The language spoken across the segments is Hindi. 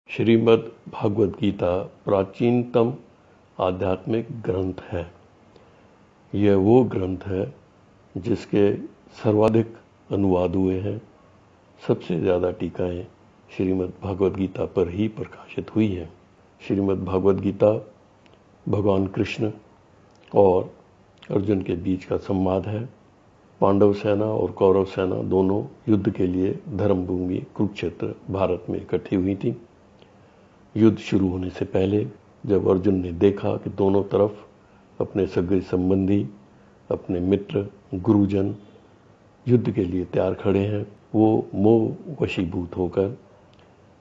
श्रीमद् भागवत गीता प्राचीनतम आध्यात्मिक ग्रंथ है। यह वो ग्रंथ है जिसके सर्वाधिक अनुवाद हुए हैं। सबसे ज़्यादा टीकाएँ श्रीमद् भागवत गीता पर ही प्रकाशित हुई हैं। श्रीमद् भागवत गीता भगवान कृष्ण और अर्जुन के बीच का संवाद है। पांडव सेना और कौरव सेना दोनों युद्ध के लिए धर्मभूमि कुरुक्षेत्र भारत में इकट्ठी हुई थी। युद्ध शुरू होने से पहले जब अर्जुन ने देखा कि दोनों तरफ अपने सगे संबंधी, अपने मित्र, गुरुजन युद्ध के लिए तैयार खड़े हैं, वो मोह वशीभूत होकर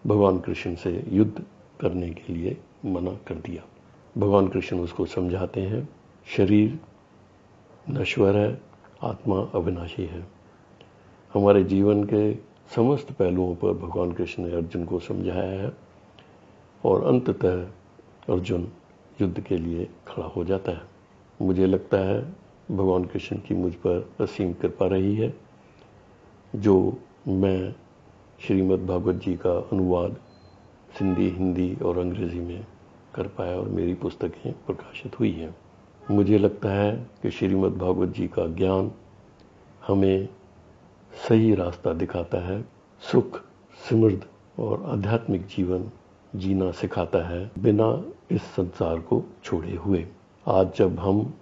भगवान कृष्ण से युद्ध करने के लिए मना कर दिया। भगवान कृष्ण उसको समझाते हैं, शरीर नश्वर है, आत्मा अविनाशी है। हमारे जीवन के समस्त पहलुओं पर भगवान कृष्ण ने अर्जुन को समझाया है और अंततः अर्जुन युद्ध के लिए खड़ा हो जाता है। मुझे लगता है भगवान कृष्ण की मुझ पर असीम कृपा रही है जो मैं श्रीमद् भागवत जी का अनुवाद सिंधी, हिंदी और अंग्रेज़ी में कर पाया और मेरी पुस्तकें प्रकाशित हुई हैं। मुझे लगता है कि श्रीमद् भागवत जी का ज्ञान हमें सही रास्ता दिखाता है, सुख, समृद्ध और आध्यात्मिक जीवन जीना सिखाता है बिना इस संसार को छोड़े हुए। आज जब हम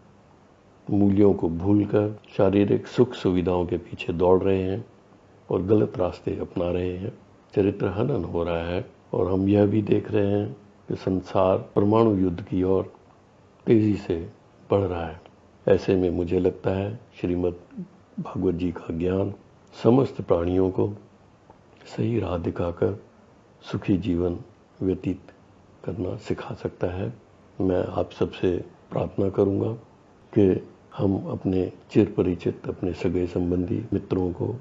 मूल्यों को भूलकर शारीरिक सुख सुविधाओं के पीछे दौड़ रहे हैं और गलत रास्ते अपना रहे हैं, चरित्र हनन हो रहा है और हम यह भी देख रहे हैं कि संसार परमाणु युद्ध की ओर तेजी से बढ़ रहा है। ऐसे में मुझे लगता है श्रीमद् भागवत जी का ज्ञान समस्त प्राणियों को सही राह दिखाकर सुखी जीवन व्यतीत करना सिखा सकता है। मैं आप सबसे प्रार्थना करूंगा कि हम अपने चिर परिचित, अपने सगे संबंधी मित्रों को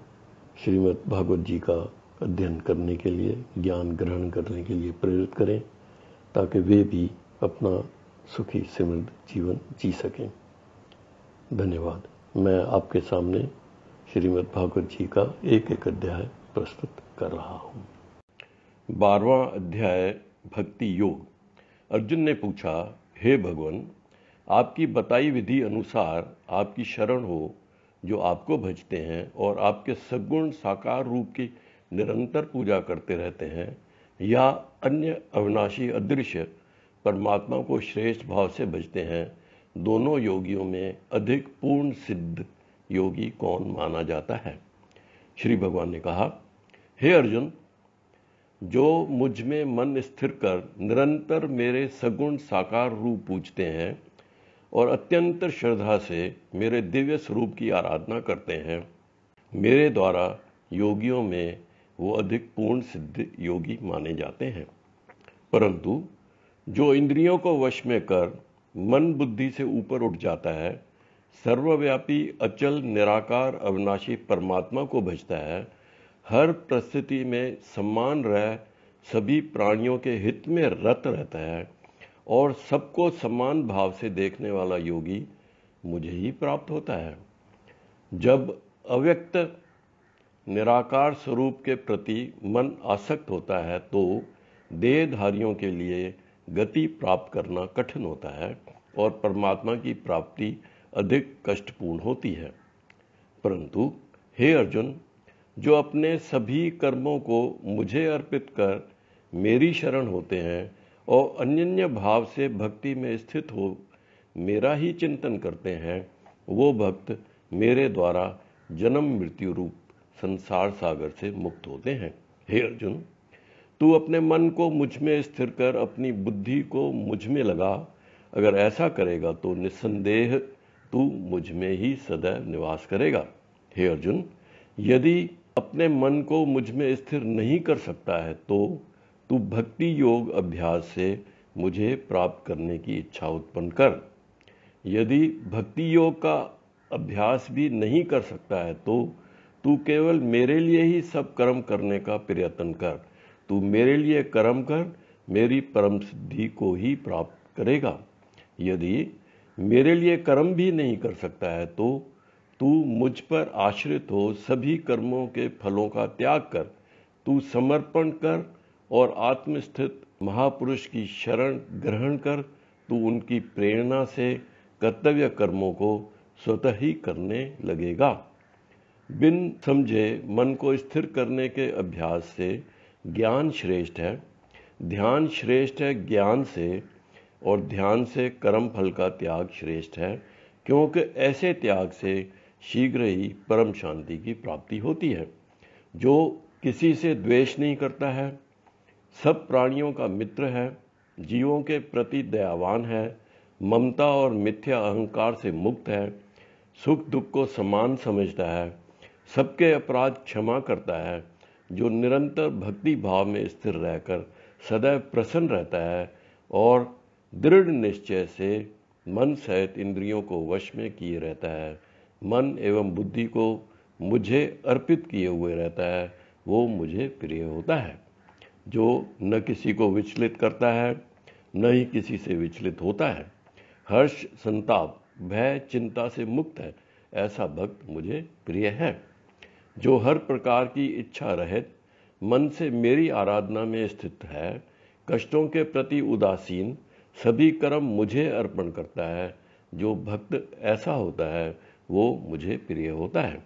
श्रीमद् भागवत जी का अध्ययन करने के लिए, ज्ञान ग्रहण करने के लिए प्रेरित करें ताकि वे भी अपना सुखी समृद्ध जीवन जी सकें। धन्यवाद। मैं आपके सामने श्रीमद् भागवत जी का एक एक अध्याय प्रस्तुत कर रहा हूँ। 12वां अध्याय भक्ति योग। अर्जुन ने पूछा, हे भगवान, आपकी बताई विधि अनुसार आपकी शरण हो जो आपको भजते हैं और आपके सगुण साकार रूप की निरंतर पूजा करते रहते हैं, या अन्य अविनाशी अदृश्य परमात्मा को श्रेष्ठ भाव से भजते हैं, दोनों योगियों में अधिक पूर्ण सिद्ध योगी कौन माना जाता है? श्री भगवान ने कहा, हे अर्जुन, जो मुझ में मन स्थिर कर निरंतर मेरे सगुण साकार रूप पूजते हैं और अत्यंत श्रद्धा से मेरे दिव्य स्वरूप की आराधना करते हैं, मेरे द्वारा योगियों में वो अधिक पूर्ण सिद्ध योगी माने जाते हैं। परंतु जो इंद्रियों को वश में कर मन बुद्धि से ऊपर उठ जाता है, सर्वव्यापी अचल निराकार अविनाशी परमात्मा को भजता है, हर परिस्थिति में समान रह सभी प्राणियों के हित में रत रहता है और सबको समान भाव से देखने वाला योगी मुझे ही प्राप्त होता है। जब अव्यक्त निराकार स्वरूप के प्रति मन आसक्त होता है तो देहधारियों के लिए गति प्राप्त करना कठिन होता है और परमात्मा की प्राप्ति अधिक कष्टपूर्ण होती है। परंतु हे अर्जुन, जो अपने सभी कर्मों को मुझे अर्पित कर मेरी शरण होते हैं और अनन्य भाव से भक्ति में स्थित हो मेरा ही चिंतन करते हैं, वो भक्त मेरे द्वारा जन्म मृत्यु रूप संसार सागर से मुक्त होते हैं। हे अर्जुन, तू अपने मन को मुझ में स्थिर कर अपनी बुद्धि को मुझ में लगा। अगर ऐसा करेगा तो निस्संदेह तू मुझ में ही सदैव निवास करेगा। हे अर्जुन, यदि अपने मन को मुझ में स्थिर नहीं कर सकता है तो तू भक्ति योग अभ्यास से मुझे प्राप्त करने की इच्छा उत्पन्न कर। यदि भक्ति योग का अभ्यास भी नहीं कर सकता है तो तू केवल मेरे लिए ही सब कर्म करने का प्रयत्न कर। तू मेरे लिए कर्म कर, मेरी परम सिद्धि को ही प्राप्त करेगा। यदि मेरे लिए कर्म भी नहीं कर सकता है तो तू मुझ पर आश्रित हो सभी कर्मों के फलों का त्याग कर, तू समर्पण कर और आत्मस्थित महापुरुष की शरण ग्रहण कर तू उनकी प्रेरणा से कर्तव्य कर्मों को स्वतः ही करने लगेगा। बिन समझे मन को स्थिर करने के अभ्यास से ज्ञान श्रेष्ठ है, ध्यान श्रेष्ठ है ज्ञान से, और ध्यान से कर्म फल का त्याग श्रेष्ठ है, क्योंकि ऐसे त्याग से शीघ्र ही परम शांति की प्राप्ति होती है। जो किसी से द्वेष नहीं करता है, सब प्राणियों का मित्र है, जीवों के प्रति दयावान है, ममता और मिथ्या अहंकार से मुक्त है, सुख दुख को समान समझता है, सबके अपराध क्षमा करता है, जो निरंतर भक्ति भाव में स्थिर रहकर सदैव प्रसन्न रहता है और दृढ़ निश्चय से मन सहित इंद्रियों को वश में किए रहता है, मन एवं बुद्धि को मुझे अर्पित किए हुए रहता है, वो मुझे प्रिय होता है। जो न किसी को विचलित करता है, न ही किसी से विचलित होता है, हर्ष संताप भय चिंता से मुक्त है, ऐसा भक्त मुझे प्रिय है। जो हर प्रकार की इच्छा रहित मन से मेरी आराधना में स्थित है, कष्टों के प्रति उदासीन, सभी कर्म मुझे अर्पण करता है, जो भक्त ऐसा होता है वो मुझे प्रिय होता है।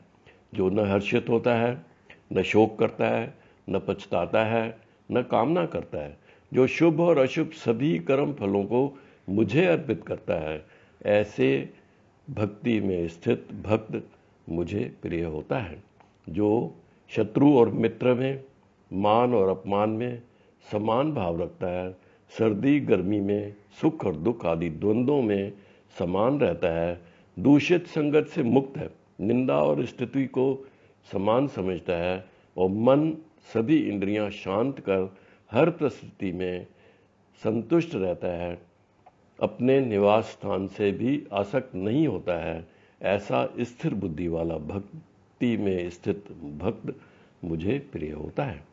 जो न हर्षित होता है, न शोक करता है, न पछताता है, न कामना करता है, जो शुभ और अशुभ सभी कर्म फलों को मुझे अर्पित करता है, ऐसे भक्ति में स्थित भक्त मुझे प्रिय होता है। जो शत्रु और मित्र में, मान और अपमान में समान भाव रखता है, सर्दी गर्मी में, सुख और दुख आदि द्वंद्वों में समान रहता है, दूषित संगत से मुक्त है, निंदा और स्तुति को समान समझता है, और मन सभी इंद्रियां शांत कर हर परिस्थिति में संतुष्ट रहता है, अपने निवास स्थान से भी आसक्त नहीं होता है, ऐसा स्थिर बुद्धि वाला भक्ति में स्थित भक्त मुझे प्रिय होता है।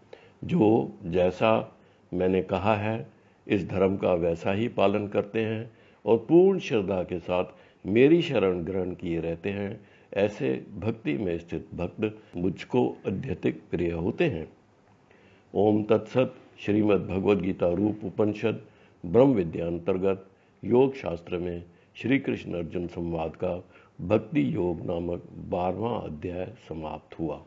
जो जैसा मैंने कहा है इस धर्म का वैसा ही पालन करते हैं और पूर्ण श्रद्धा के साथ मेरी शरण ग्रहण किए रहते हैं, ऐसे भक्ति में स्थित भक्त मुझको अत्यधिक प्रिय होते हैं। ओम तत्सत। श्रीमद् भगवद गीता रूप उपनिषद ब्रह्म विद्या अंतर्गत योग शास्त्र में श्री कृष्ण अर्जुन संवाद का भक्ति योग नामक 12वां अध्याय समाप्त हुआ।